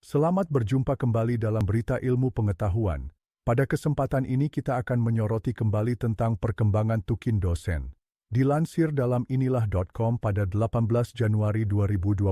Selamat berjumpa kembali dalam berita ilmu pengetahuan. Pada kesempatan ini kita akan menyoroti kembali tentang perkembangan tukin dosen. Dilansir dalam inilah.com pada 18 Januari 2025,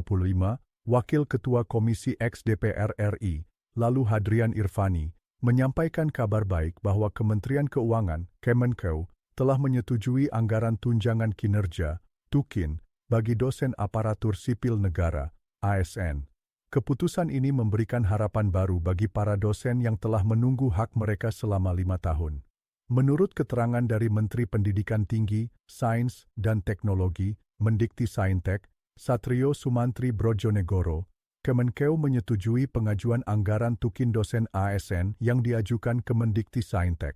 Wakil Ketua Komisi X DPR RI, lalu Hadrian Irvani, menyampaikan kabar baik bahwa Kementerian Keuangan, Kemenko, telah menyetujui anggaran tunjangan kinerja, tukin, bagi dosen aparatur sipil negara, ASN. Keputusan ini memberikan harapan baru bagi para dosen yang telah menunggu hak mereka selama 5 tahun. Menurut keterangan dari Menteri Pendidikan Tinggi, Sains, dan Teknologi, Mendikti-Saintek, Satrio Sumantri Brojonegoro, Kemenkeu menyetujui pengajuan anggaran tukin dosen ASN yang diajukan ke Mendikti-Saintek.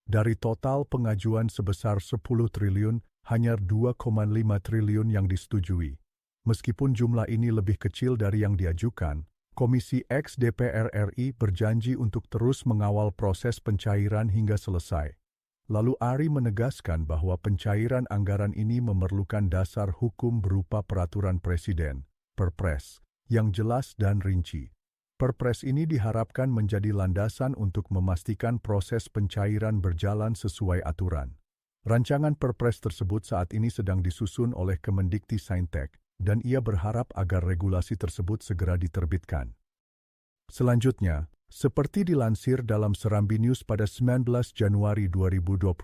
Dari total pengajuan sebesar 10 triliun, hanya 2,5 triliun yang disetujui. Meskipun jumlah ini lebih kecil dari yang diajukan, Komisi X DPR RI berjanji untuk terus mengawal proses pencairan hingga selesai. Lalu Ari menegaskan bahwa pencairan anggaran ini memerlukan dasar hukum berupa peraturan presiden, Perpres, yang jelas dan rinci. Perpres ini diharapkan menjadi landasan untuk memastikan proses pencairan berjalan sesuai aturan. Rancangan Perpres tersebut saat ini sedang disusun oleh Kemendikti-Saintek, dan ia berharap agar regulasi tersebut segera diterbitkan. Selanjutnya, seperti dilansir dalam Serambi News pada 19 Januari 2025,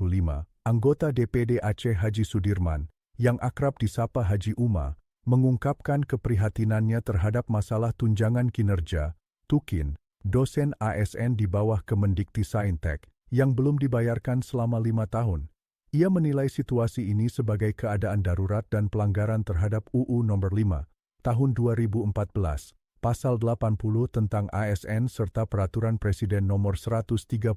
anggota DPD Aceh Haji Sudirman, yang akrab disapa Haji Uma, mengungkapkan keprihatinannya terhadap masalah tunjangan kinerja, tukin, dosen ASN di bawah Kemendikti-Saintek, yang belum dibayarkan selama 5 tahun. Ia menilai situasi ini sebagai keadaan darurat dan pelanggaran terhadap UU Nomor 5, Tahun 2014, Pasal 80 tentang ASN serta Peraturan Presiden Nomor 138,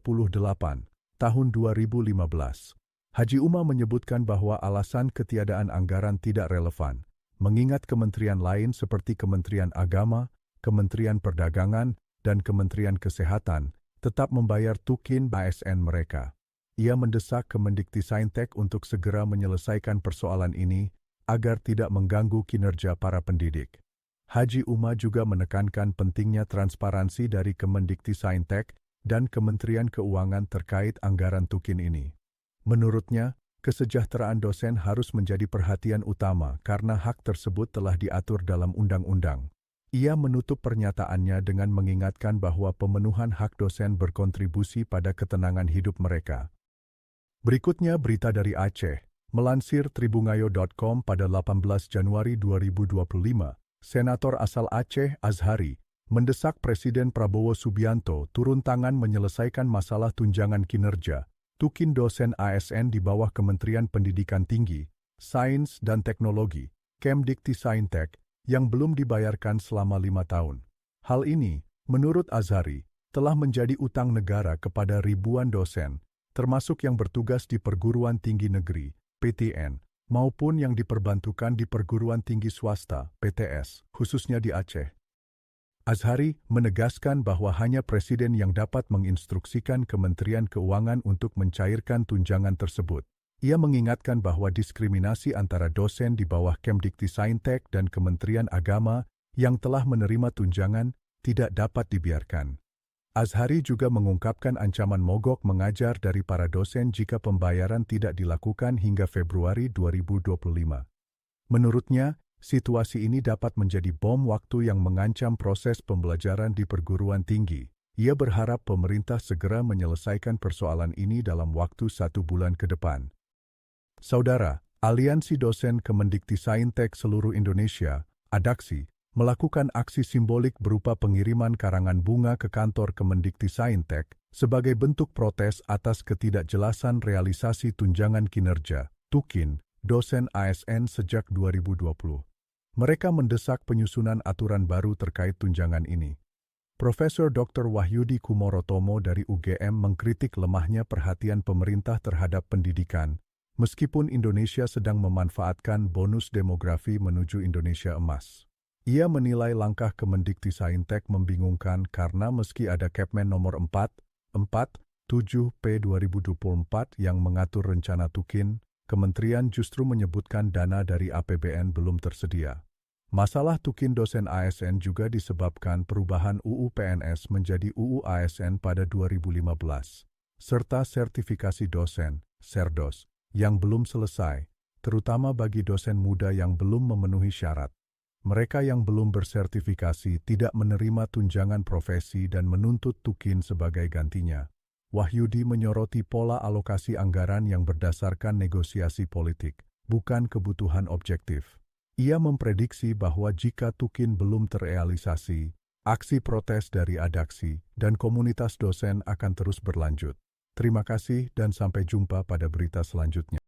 Tahun 2015. Haji Uma menyebutkan bahwa alasan ketiadaan anggaran tidak relevan, mengingat kementerian lain seperti Kementerian Agama, Kementerian Perdagangan, dan Kementerian Kesehatan tetap membayar tukin ASN mereka. Ia mendesak Kemendikti-Saintek untuk segera menyelesaikan persoalan ini agar tidak mengganggu kinerja para pendidik. Haji Uma juga menekankan pentingnya transparansi dari Kemendikti-Saintek dan Kementerian Keuangan terkait anggaran tukin ini. Menurutnya, kesejahteraan dosen harus menjadi perhatian utama karena hak tersebut telah diatur dalam undang-undang. Ia menutup pernyataannya dengan mengingatkan bahwa pemenuhan hak dosen berkontribusi pada ketenangan hidup mereka. Berikutnya berita dari Aceh. Melansir tribungayo.com pada 18 Januari 2025, Senator asal Aceh Azhari mendesak Presiden Prabowo Subianto turun tangan menyelesaikan masalah tunjangan kinerja, tukin dosen ASN di bawah Kementerian Pendidikan Tinggi, Sains dan Teknologi, Kemdikti-Saintek, yang belum dibayarkan selama 5 tahun. Hal ini, menurut Azhari, telah menjadi utang negara kepada ribuan dosen, termasuk yang bertugas di perguruan tinggi negeri, PTN, maupun yang diperbantukan di perguruan tinggi swasta, PTS, khususnya di Aceh. Azhari menegaskan bahwa hanya Presiden yang dapat menginstruksikan Kementerian Keuangan untuk mencairkan tunjangan tersebut. Ia mengingatkan bahwa diskriminasi antara dosen di bawah Kemdikti-Saintek dan Kementerian Agama yang telah menerima tunjangan tidak dapat dibiarkan. Azhari juga mengungkapkan ancaman mogok mengajar dari para dosen jika pembayaran tidak dilakukan hingga Februari 2025. Menurutnya, situasi ini dapat menjadi bom waktu yang mengancam proses pembelajaran di perguruan tinggi. Ia berharap pemerintah segera menyelesaikan persoalan ini dalam waktu 1 bulan ke depan. Saudara, Aliansi Dosen Kemendikti-Saintek Seluruh Indonesia, ADAKSI, melakukan aksi simbolik berupa pengiriman karangan bunga ke kantor Kemendikti-Saintek sebagai bentuk protes atas ketidakjelasan realisasi tunjangan kinerja, tukin, dosen ASN sejak 2020. Mereka mendesak penyusunan aturan baru terkait tunjangan ini. Profesor Dr. Wahyudi Kumorotomo dari UGM mengkritik lemahnya perhatian pemerintah terhadap pendidikan, meskipun Indonesia sedang memanfaatkan bonus demografi menuju Indonesia emas. Ia menilai langkah Kemendikti-Saintek membingungkan karena meski ada Kepmen nomor 447/P 2024 yang mengatur rencana tukin, kementerian justru menyebutkan dana dari APBN belum tersedia. Masalah tukin dosen ASN juga disebabkan perubahan UU PNS menjadi UU ASN pada 2015, serta sertifikasi dosen, Serdos, yang belum selesai, terutama bagi dosen muda yang belum memenuhi syarat. Mereka yang belum bersertifikasi tidak menerima tunjangan profesi dan menuntut tukin sebagai gantinya. Wahyudi menyoroti pola alokasi anggaran yang berdasarkan negosiasi politik, bukan kebutuhan objektif. Ia memprediksi bahwa jika tukin belum terrealisasi, aksi protes dari Adaksi dan komunitas dosen akan terus berlanjut. Terima kasih dan sampai jumpa pada berita selanjutnya.